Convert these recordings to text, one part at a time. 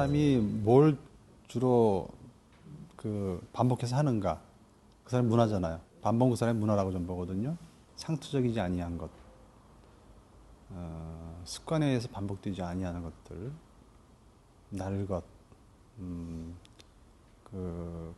사람이 뭘 주로 반복해서 하는가? 그 사람이 문화잖아요. 반복 그 사람이 문화라고 좀 보거든요. 상투적이지 아니한 것, 습관에 의해서 반복되지 아니하는 것들, 날 것,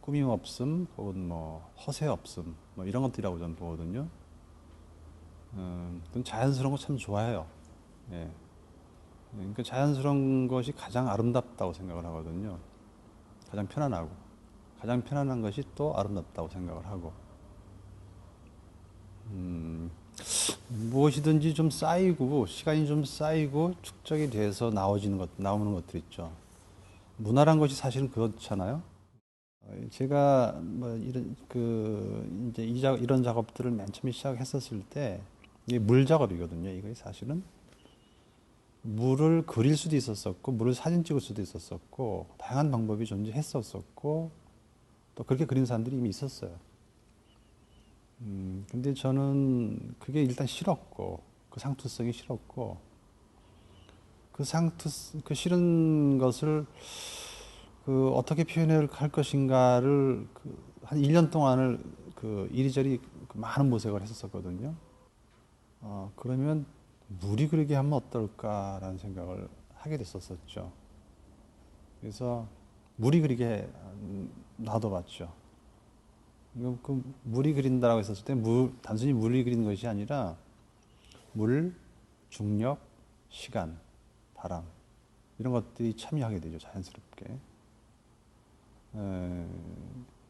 꾸밈 없음, 혹은 뭐 허세 없음, 뭐 이런 것들이라고 좀 보거든요. 자연스러운 거 참 좋아해요. 예. 그러니까 자연스러운 것이 가장 아름답다고 생각을 하거든요. 가장 편안하고, 가장 편안한 것이 또 아름답다고 생각을 하고, 무엇이든지 좀 쌓이고 시간이 좀 쌓이고 축적이 돼서 나오는 것들 있죠. 문화란 것이 사실은 그렇잖아요. 제가 뭐 이제 이런 작업들을 맨 처음에 시작했었을 때 이게 물 작업이거든요. 이거 사실은 물을 그릴 수도 있었었고, 물을 사진 찍을 수도 있었었고, 다양한 방법이 존재했었었고, 또 그렇게 그리는 사람들이 이미 있었어요. 근데 저는 그게 일단 싫었고, 그 상투성이 싫었고, 그 싫은 것을 어떻게 표현을 할 것인가를 한 1년 동안을 이리저리 많은 모색을 했었거든요. 그러면 물이 그리게 하면 어떨까라는 생각을 하게 됐었죠. 그래서 물이 그리게 놔둬봤죠. 물이 그린다라고 했었을 때 단순히 물이 그리는 것이 아니라 물, 중력, 시간, 바람 이런 것들이 참여하게 되죠. 자연스럽게.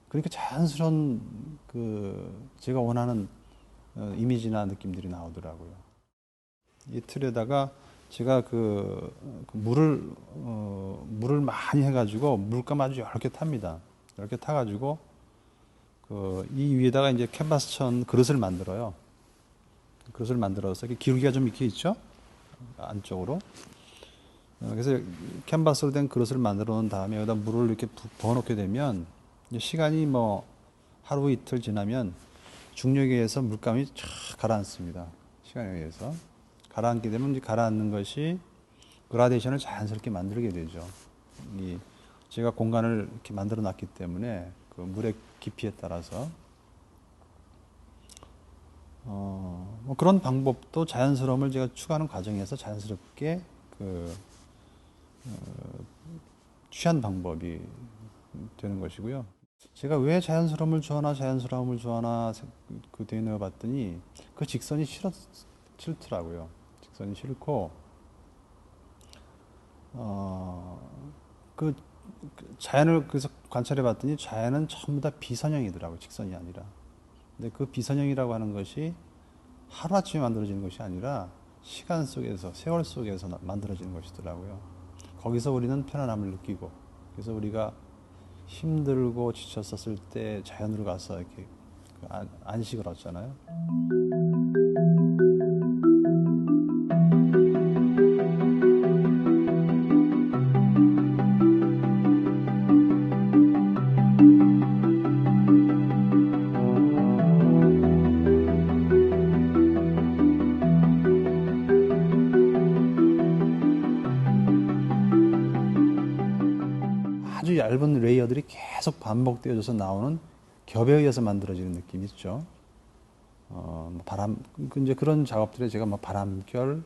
그러니까 자연스러운 제가 원하는 이미지나 느낌들이 나오더라고요. 이 틀에다가 제가 물을 많이 해가지고 물감 아주 여러 개 탑니다. 여러 개 타가지고 이 위에다가 이제 캔버스천 그릇을 만들어요. 그릇을 만들어서 기울기가 좀 이렇게 있죠? 안쪽으로. 그래서 캔버스로 된 그릇을 만들어 놓은 다음에 여기다 물을 이렇게 부어놓게 되면 시간이 뭐 하루 이틀 지나면 중력에 의해서 물감이 쫙 가라앉습니다. 시간에 의해서. 가라앉게 되면 이제 가라앉는 것이 그라데이션을 자연스럽게 만들게 되죠. 제가 공간을 이렇게 만들어 놨기 때문에 그 물의 깊이에 따라서 뭐 그런 방법도 자연스러움을 제가 추구하는 과정에서 자연스럽게 취한 방법이 되는 것이고요. 제가 왜 자연스러움을 좋아하나 되뇌어 봤더니 그 직선이 싫더라고요. 직선이 싫고 자연을 그래서 관찰해 봤더니 자연은 전부 다 비선형이더라고요. 직선이 아니라. 근데 그 비선형이라고 하는 것이 하루아침에 만들어지는 것이 아니라 시간 속에서, 세월 속에서 만들어지는 것이더라고요. 거기서 우리는 편안함을 느끼고, 그래서 우리가 힘들고 지쳤었을 때 자연으로 가서 이렇게 안식을 얻잖아요. 아주 얇은 레이어들이 계속 반복되어져서 나오는 겹에 의해서 만들어지는 느낌이 있죠. 바람, 이제 그런 작업들에 제가 뭐 바람결,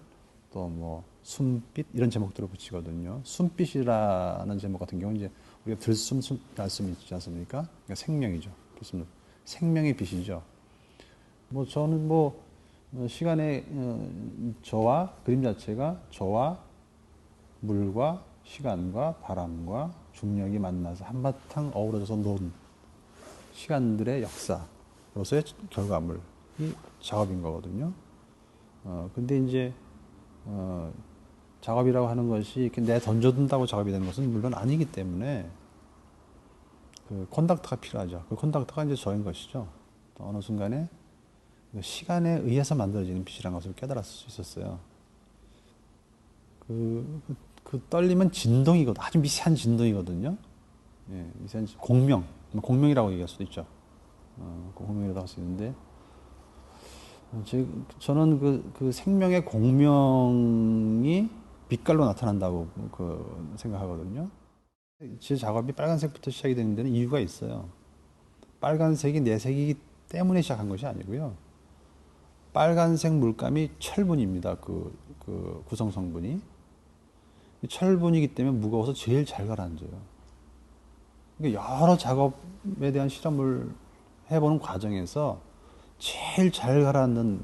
또 뭐 숨빛 이런 제목들을 붙이거든요. 숨빛이라는 제목 같은 경우는 이제 우리가 들숨, 날숨 있지 않습니까? 그러니까 생명이죠. 들숨, 생명의 빛이죠. 뭐 저는 뭐 시간의 저와 그림 자체가 저와 물과 시간과 바람과 중력이 만나서 한바탕 어우러져서 논 시간들의 역사로서의 결과물이 작업인 거거든요. 근데 이제 작업이라고 하는 것이 이렇게 내 던져둔다고 작업이 되는 것은 물론 아니기 때문에 그 콘닥터가 필요하죠. 그 콘닥터가 이제 저인 것이죠. 또 어느 순간에 시간에 의해서 만들어지는 빛이라는 것을 깨달았을 수 있었어요. 그 떨림은 진동이거든. 아주 미세한 진동이거든요. 예, 미세한 공명, 공명이라고 얘기할 수도 있죠. 공명이라고 할 수 있는데, 저는 그 생명의 공명이 빛깔로 나타난다고 생각하거든요. 제 작업이 빨간색부터 시작이 되는 데는 이유가 있어요. 빨간색이 내 색이기 때문에 시작한 것이 아니고요. 빨간색 물감이 철분입니다. 그 구성 성분이. 철분이기 때문에 무거워서 제일 잘 가라앉아요. 그러니까 여러 작업에 대한 실험을 해보는 과정에서 제일 잘 가라앉는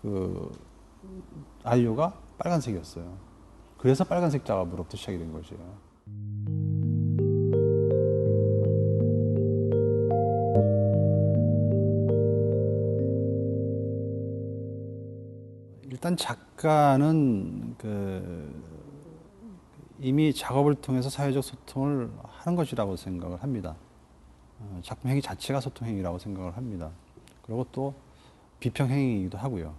그 안료가 빨간색이었어요. 그래서 빨간색 작업으로부터 시작이 된 것이에요. 일단 작가는 이미 작업을 통해서 사회적 소통을 하는 것이라고 생각을 합니다. 작품 행위 자체가 소통 행위라고 생각을 합니다. 그리고 또 비평 행위이기도 하고요.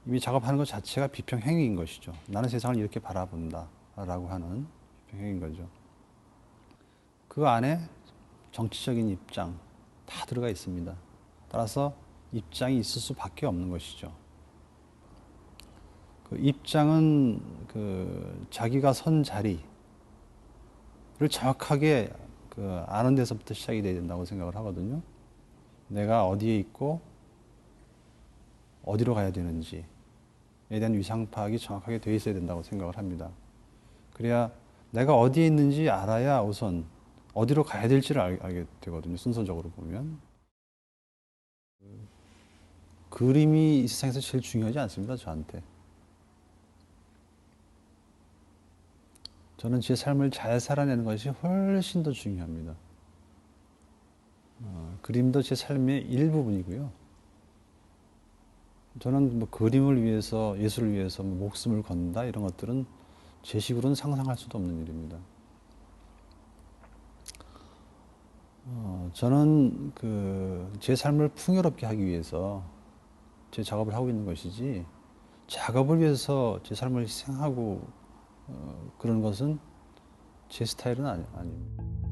이미 작업하는 것 자체가 비평 행위인 것이죠. 나는 세상을 이렇게 바라본다 라고 하는 비평 행위인 거죠. 그 안에 정치적인 입장 다 들어가 있습니다. 따라서 입장이 있을 수밖에 없는 것이죠. 그 입장은 자기가 선 자리를 정확하게 아는 데서부터 시작이 돼야 된다고 생각을 하거든요. 내가 어디에 있고 어디로 가야 되는지에 대한 위상 파악이 정확하게 되어 있어야 된다고 생각을 합니다. 그래야 내가 어디에 있는지 알아야 우선 어디로 가야 될지를 알게 되거든요. 순서적으로 보면. 그림이 이 세상에서 제일 중요하지 않습니다. 저한테. 저는 제 삶을 잘 살아내는 것이 훨씬 더 중요합니다. 그림도 제 삶의 일부분이고요. 저는 뭐 그림을 위해서, 예술을 위해서 뭐 목숨을 건다 이런 것들은 제 식으로는 상상할 수도 없는 일입니다. 저는 제 삶을 풍요롭게 하기 위해서 제 작업을 하고 있는 것이지, 작업을 위해서 제 삶을 희생하고 그런 것은 제 스타일은 아닙니다.